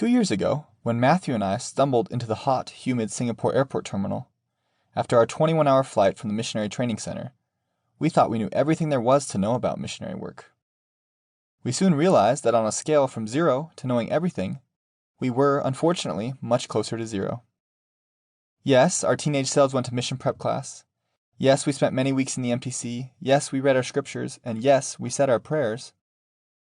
2 years ago, when Matthew and I stumbled into the hot, humid Singapore airport terminal, after our 21-hour flight from the Missionary Training Center, we thought we knew everything there was to know about missionary work. We soon realized that on a scale from 0 to knowing everything, we were, unfortunately, much closer to 0. Yes, our teenage selves went to mission prep class. Yes, we spent many weeks in the MTC. Yes, we read our scriptures. And yes, we said our prayers.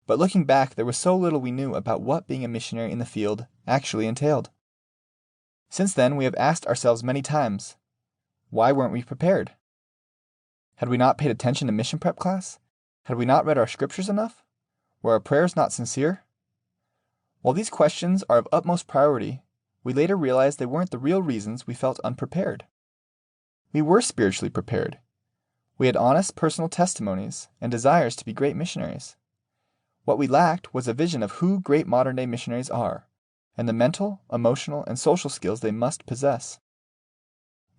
But looking back, there was so little we knew about what being a missionary in the field actually entailed. Since then, we have asked ourselves many times, why weren't we prepared? Had we not paid attention to mission prep class? Had we not read our scriptures enough? Were our prayers not sincere? While these questions are of utmost priority, we later realized they weren't the real reasons we felt unprepared. We were spiritually prepared. We had honest personal testimonies and desires to be great missionaries. What we lacked was a vision of who great modern-day missionaries are, and the mental, emotional, and social skills they must possess.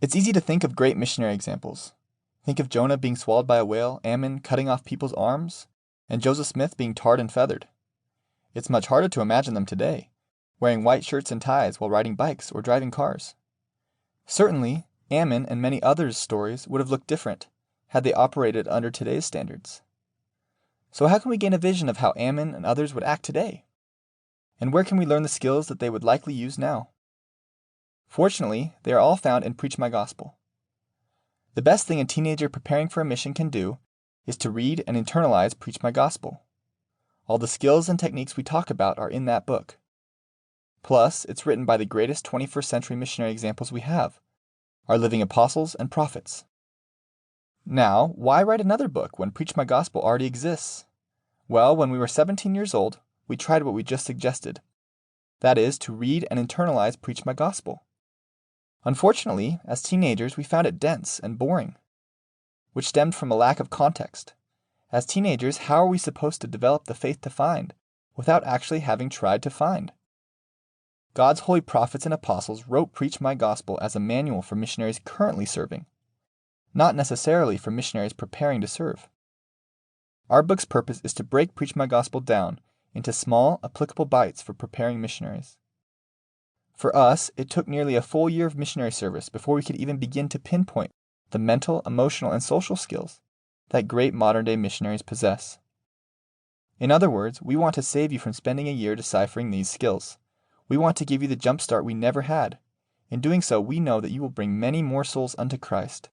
It's easy to think of great missionary examples. Think of Jonah being swallowed by a whale, Ammon cutting off people's arms, and Joseph Smith being tarred and feathered. It's much harder to imagine them today, wearing white shirts and ties while riding bikes or driving cars. Certainly, Ammon and many others' stories would have looked different had they operated under today's standards. So how can we gain a vision of how Ammon and others would act today? And where can we learn the skills that they would likely use now? Fortunately, they are all found in Preach My Gospel. The best thing a teenager preparing for a mission can do is to read and internalize Preach My Gospel. All the skills and techniques we talk about are in that book. Plus, it's written by the greatest 21st century missionary examples we have, our living apostles and prophets. Now, why write another book when Preach My Gospel already exists? Well, when we were 17 years old, we tried what we just suggested. That is, to read and internalize Preach My Gospel. Unfortunately, as teenagers, we found it dense and boring, which stemmed from a lack of context. As teenagers, how are we supposed to develop the faith to find without actually having tried to find? God's holy prophets and apostles wrote Preach My Gospel as a manual for missionaries currently serving, not necessarily for missionaries preparing to serve. Our book's purpose is to break Preach My Gospel down into small, applicable bites for preparing missionaries. For us, it took nearly a full year of missionary service before we could even begin to pinpoint the mental, emotional, and social skills that great modern-day missionaries possess. In other words, we want to save you from spending a year deciphering these skills. We want to give you the jump start we never had. In doing so, we know that you will bring many more souls unto Christ,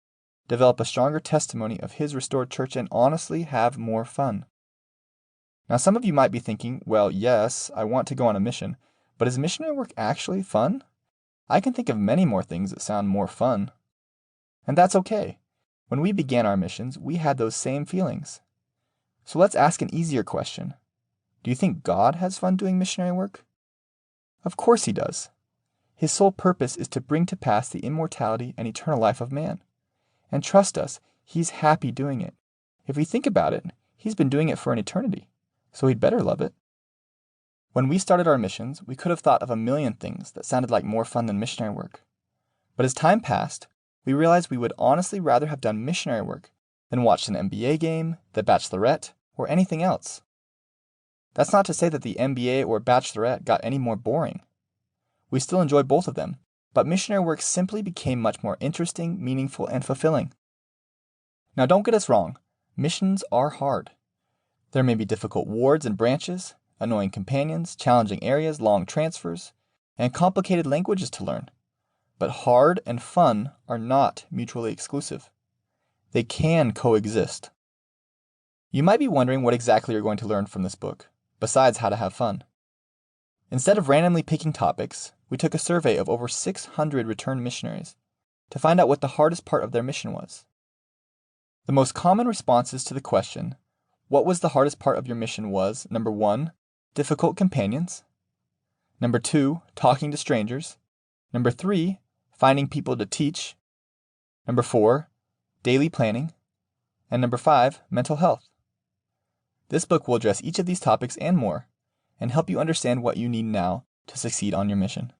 develop a stronger testimony of His restored church, and honestly have more fun. Now, some of you might be thinking, well, yes, I want to go on a mission, but is missionary work actually fun? I can think of many more things that sound more fun. And that's okay. When we began our missions, we had those same feelings. So let's ask an easier question. Do you think God has fun doing missionary work? Of course He does. His sole purpose is to bring to pass the immortality and eternal life of man. And trust us, He's happy doing it. If we think about it, He's been doing it for an eternity, so He'd better love it. When we started our missions, we could have thought of a million things that sounded like more fun than missionary work. But as time passed, we realized we would honestly rather have done missionary work than watched an NBA game, The Bachelorette, or anything else. That's not to say that the NBA or Bachelorette got any more boring. We still enjoy both of them, but missionary work simply became much more interesting, meaningful, and fulfilling. Now don't get us wrong, missions are hard. There may be difficult wards and branches, annoying companions, challenging areas, long transfers, and complicated languages to learn. But hard and fun are not mutually exclusive. They can coexist. You might be wondering what exactly you're going to learn from this book, besides how to have fun. Instead of randomly picking topics, we took a survey of over 600 returned missionaries to find out what the hardest part of their mission was. The most common responses to the question, what was the hardest part of your mission, was, number 1, difficult companions, number 2, talking to strangers, number 3, finding people to teach, number 4, daily planning, and number 5, mental health. This book will address each of these topics and more, and help you understand what you need now to succeed on your mission.